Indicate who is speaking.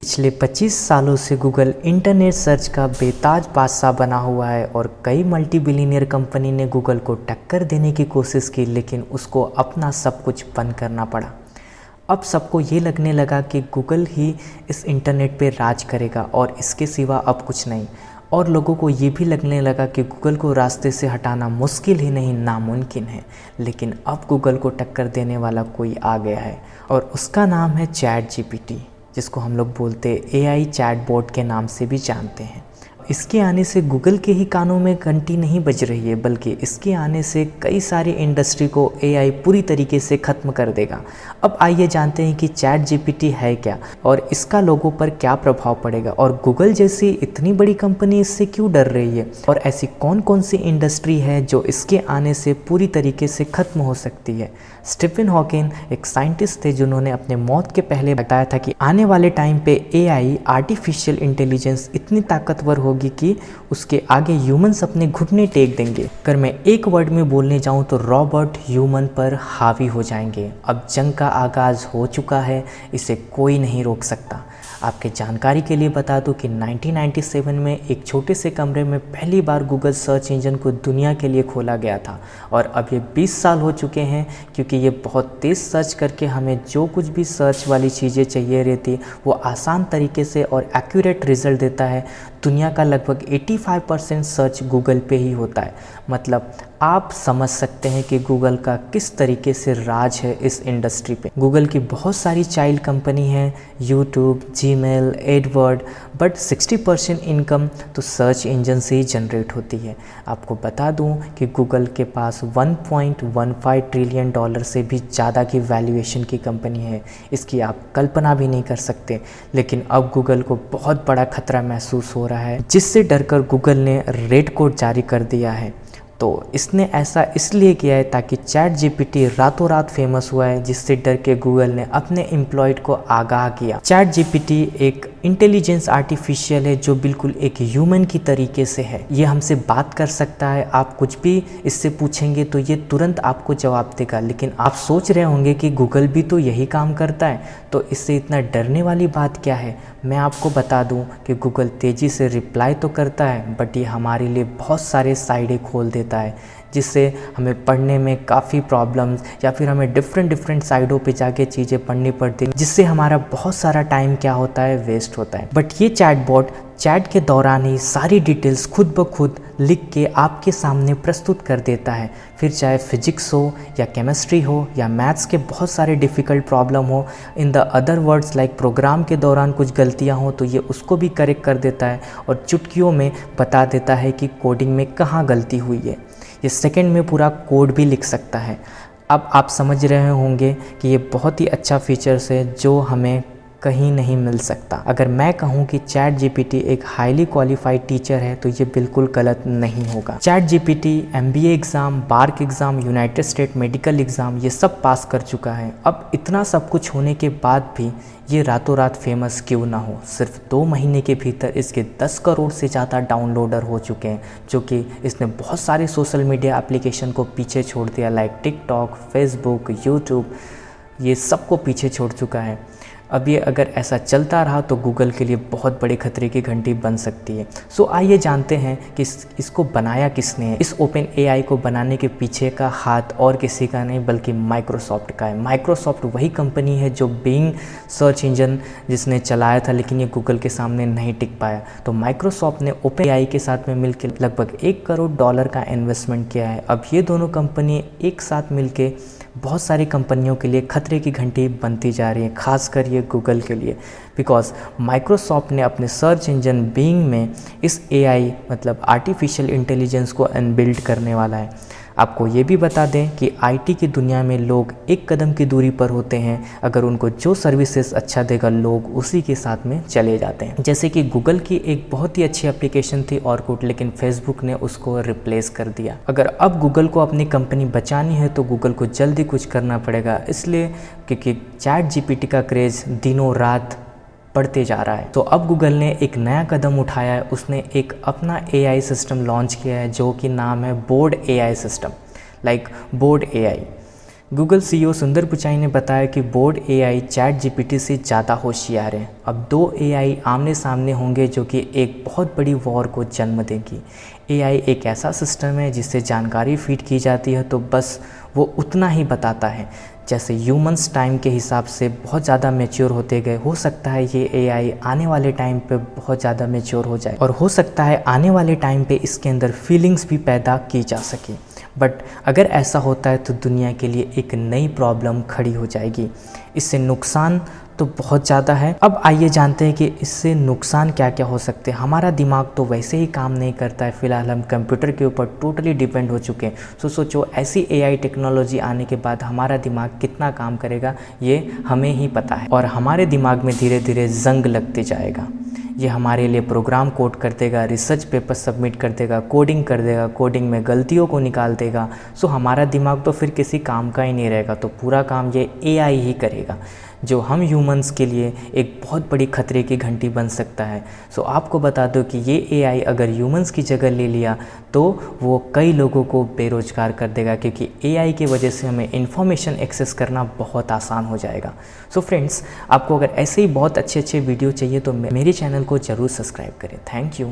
Speaker 1: पिछले 25 सालों से गूगल इंटरनेट सर्च का बेताज बादशाह बना हुआ है और कई मल्टी बिलियनियर कंपनी ने गूगल को टक्कर देने की कोशिश की, लेकिन उसको अपना सब कुछ बंद करना पड़ा। अब सबको ये लगने लगा कि गूगल ही इस इंटरनेट पे राज करेगा और इसके सिवा अब कुछ नहीं। और लोगों को ये भी लगने लगा कि गूगल को रास्ते से हटाना मुश्किल ही नहीं नामुमकिन है। लेकिन अब गूगल को टक्कर देने वाला कोई आ गया है और उसका नाम है चैट जीपीटी, जिसको हम लोग बोलते एआई चैटबॉट के नाम से भी जानते हैं। इसके आने से गूगल के ही कानों में घंटी नहीं बज रही है, बल्कि इसके आने से कई सारी इंडस्ट्री को एआई पूरी तरीके से ख़त्म कर देगा। अब आइए जानते हैं कि चैट जीपीटी है क्या और इसका लोगों पर क्या प्रभाव पड़ेगा और गूगल जैसी इतनी बड़ी कंपनी इससे क्यों डर रही है और ऐसी कौन कौन सी इंडस्ट्री है जो इसके आने से पूरी तरीके से ख़त्म हो सकती है। स्टीफन हॉकिंग एक साइंटिस्ट थे जिन्होंने अपने मौत के पहले बताया था कि आने वाले टाइम पे एआई आर्टिफिशियल इंटेलिजेंस इतनी ताकतवर होगी कि उसके आगे ह्यूमंस अपने घुटने टेक देंगे। अगर मैं एक वर्ड में बोलने जाऊं तो रॉबोट ह्यूमन पर हावी हो जाएंगे। अब जंग का आगाज़ हो चुका है, इसे कोई नहीं रोक सकता। आपके जानकारी के लिए बता दूं कि 1997 में एक छोटे से कमरे में पहली बार गूगल सर्च इंजन को दुनिया के लिए खोला गया था और अब ये 20 साल हो चुके हैं, क्योंकि ये बहुत तेज़ सर्च करके हमें जो कुछ भी सर्च वाली चीज़ें चाहिए रहती वो आसान तरीके से और एक्यूरेट रिज़ल्ट देता है। दुनिया का लगभग 85% सर्च गूगल पे ही होता है। मतलब आप समझ सकते हैं कि गूगल का किस तरीके से राज है इस इंडस्ट्री पे। गूगल की बहुत सारी चाइल्ड कंपनी हैं, YouTube, Gmail, Edward, but 60% income तो सर्च इंजन से ही जनरेट होती है। आपको बता दूं कि गूगल के पास $1.15 ट्रिलियन से भी ज़्यादा की वैल्यूएशन की कंपनी है। इसकी आप कल्पना भी नहीं कर सकते। लेकिन अब गूगल को बहुत बड़ा खतरा महसूस हो रहा है, जिससे डरकर गूगल ने रेड कोड जारी कर दिया है। तो इसने ऐसा इसलिए किया है ताकि चैट जीपीटी रातों रात फेमस हुआ है, जिससे डर के गूगल ने अपने एम्प्लॉयड को आगाह किया। चैट जीपीटी एक इंटेलिजेंस आर्टिफिशियल है जो बिल्कुल एक ह्यूमन की तरीके से है। ये हमसे बात कर सकता है, आप कुछ भी इससे पूछेंगे तो ये तुरंत आपको जवाब देगा। लेकिन आप सोच रहे होंगे कि गूगल भी तो यही काम करता है, तो इससे इतना डरने वाली बात क्या है। मैं आपको बता दूं कि गूगल तेज़ी से रिप्लाई तो करता है, बट ये हमारे लिए बहुत सारे साइडें खोल देता है, जिससे हमें पढ़ने में काफ़ी प्रॉब्लम्स या फिर हमें डिफरेंट साइडों पे जाके चीज़ें पढ़नी पड़ती हैं, जिससे हमारा बहुत सारा टाइम क्या होता है, वेस्ट होता है। बट ये चैटबॉट चैट के दौरान ही सारी डिटेल्स खुद ब खुद लिख के आपके सामने प्रस्तुत कर देता है। फिर चाहे फिजिक्स हो या केमिस्ट्री हो या मैथ्स के बहुत सारे डिफ़िकल्ट प्रॉब्लम हो, in the other words like programme के दौरान कुछ गलतियां हो तो ये उसको भी करेक्ट कर देता है और चुटकियों में बता देता है कि कोडिंग में कहाँ गलती हुई है। ये सेकंड में पूरा कोड भी लिख सकता है। अब आप समझ रहे होंगे कि ये बहुत ही अच्छा फीचर्स है जो हमें कहीं नहीं मिल सकता। अगर मैं कहूँ कि चैट जीपीटी एक हाईली क्वालिफाइड टीचर है तो ये बिल्कुल गलत नहीं होगा। Chat GPT MBA exam, bar exam, United State medical exam ये सब पास कर चुका है। अब इतना सब कुछ होने के बाद भी ये रातों रात फेमस क्यों ना हो। सिर्फ 2 महीने के भीतर इसके 10 करोड़ से ज़्यादा डाउनलोडर हो चुके हैं, जो कि इसने बहुत सारे सोशल मीडिया एप्लीकेशन को पीछे छोड़ दिया, लाइक टिकटॉक, फेसबुक, यूट्यूब, ये सबको पीछे छोड़ चुका है। अब ये अगर ऐसा चलता रहा तो गूगल के लिए बहुत बड़े खतरे की घंटी बन सकती है। सो आइए जानते हैं कि इसको बनाया किसने है। इस ओपन एआई को बनाने के पीछे का हाथ और किसी का नहीं बल्कि माइक्रोसॉफ्ट का है। माइक्रोसॉफ्ट वही कंपनी है जो बिंग सर्च इंजन जिसने चलाया था, लेकिन ये गूगल के सामने नहीं टिक पाया। तो माइक्रोसॉफ्ट ने ओपन एआई के साथ में मिलकर लगभग $1 करोड़ का इन्वेस्टमेंट किया है। अब ये दोनों कंपनी एक साथ मिलके बहुत सारी कंपनियों के लिए खतरे की घंटी बनती जा रही है, खासकर ये गूगल के लिए, बिकॉज माइक्रोसॉफ्ट ने अपने सर्च इंजन बिंग में इस एआई मतलब आर्टिफिशियल इंटेलिजेंस को अनबिल्ड करने वाला है। आपको ये भी बता दें कि आईटी की दुनिया में लोग एक कदम की दूरी पर होते हैं। अगर उनको जो सर्विसेज अच्छा देगा लोग उसी के साथ में चले जाते हैं। जैसे कि गूगल की एक बहुत ही अच्छी एप्लीकेशन थी ऑर्कुट, लेकिन फेसबुक ने उसको रिप्लेस कर दिया। अगर अब गूगल को अपनी कंपनी बचानी है तो गूगल को जल्दी कुछ करना पड़ेगा, इसलिए क्योंकि चैट जीपीटी का क्रेज़ दिनों रात बढ़ते जा रहा है। तो अब गूगल ने एक नया कदम उठाया है, उसने एक अपना एआई सिस्टम लॉन्च किया है जो कि नाम है board AI system, like board AI. Google CEO सुंदर पिचाई ने बताया कि बोर्ड एआई चैट जीपीटी से ज़्यादा होशियार है। अब दो एआई आमने सामने होंगे जो कि एक बहुत बड़ी वॉर को जन्म देगी। एआई एक ऐसा सिस्टम है जिससे जानकारी फीड की जाती है तो बस वो उतना ही बताता है। जैसे ह्यूमंस टाइम के हिसाब से बहुत ज़्यादा मैच्योर होते गए, हो सकता है ये एआई आने वाले टाइम पे बहुत ज़्यादा मैच्योर हो जाए और हो सकता है आने वाले टाइम पे इसके अंदर फीलिंग्स भी पैदा की जा सके। बट अगर ऐसा होता है तो दुनिया के लिए एक नई प्रॉब्लम खड़ी हो जाएगी। इससे नुकसान तो बहुत ज़्यादा है। अब आइए जानते हैं कि इससे नुकसान क्या क्या हो सकते हैं। हमारा दिमाग तो वैसे ही काम नहीं करता है, फ़िलहाल हम कंप्यूटर के ऊपर टोटली डिपेंड हो चुके हैं। सोचो ऐसी एआई टेक्नोलॉजी आने के बाद हमारा दिमाग कितना काम करेगा ये हमें ही पता है, और हमारे दिमाग में धीरे धीरे जंग लगते जाएगा। ये हमारे लिए प्रोग्राम कोड कर देगा, रिसर्च पेपर सबमिट कर देगा, कोडिंग कर देगा, कोडिंग में गलतियों को निकाल देगा। सो हमारा दिमाग तो फिर किसी काम का ही नहीं रहेगा, तो पूरा काम ये एआई ही करेगा, जो हम ह्यूमंस के लिए एक बहुत बड़ी खतरे की घंटी बन सकता है। सो आपको बता दो कि ये एआई अगर ह्यूमंस की जगह ले लिया तो वो कई लोगों को बेरोजगार कर देगा, क्योंकि एआई की वजह से हमें इन्फॉर्मेशन एक्सेस करना बहुत आसान हो जाएगा। सो फ्रेंड्स, आपको अगर ऐसे ही बहुत अच्छे अच्छे वीडियो चाहिए तो मेरे चैनल को ज़रूर सब्सक्राइब करें। Thank you.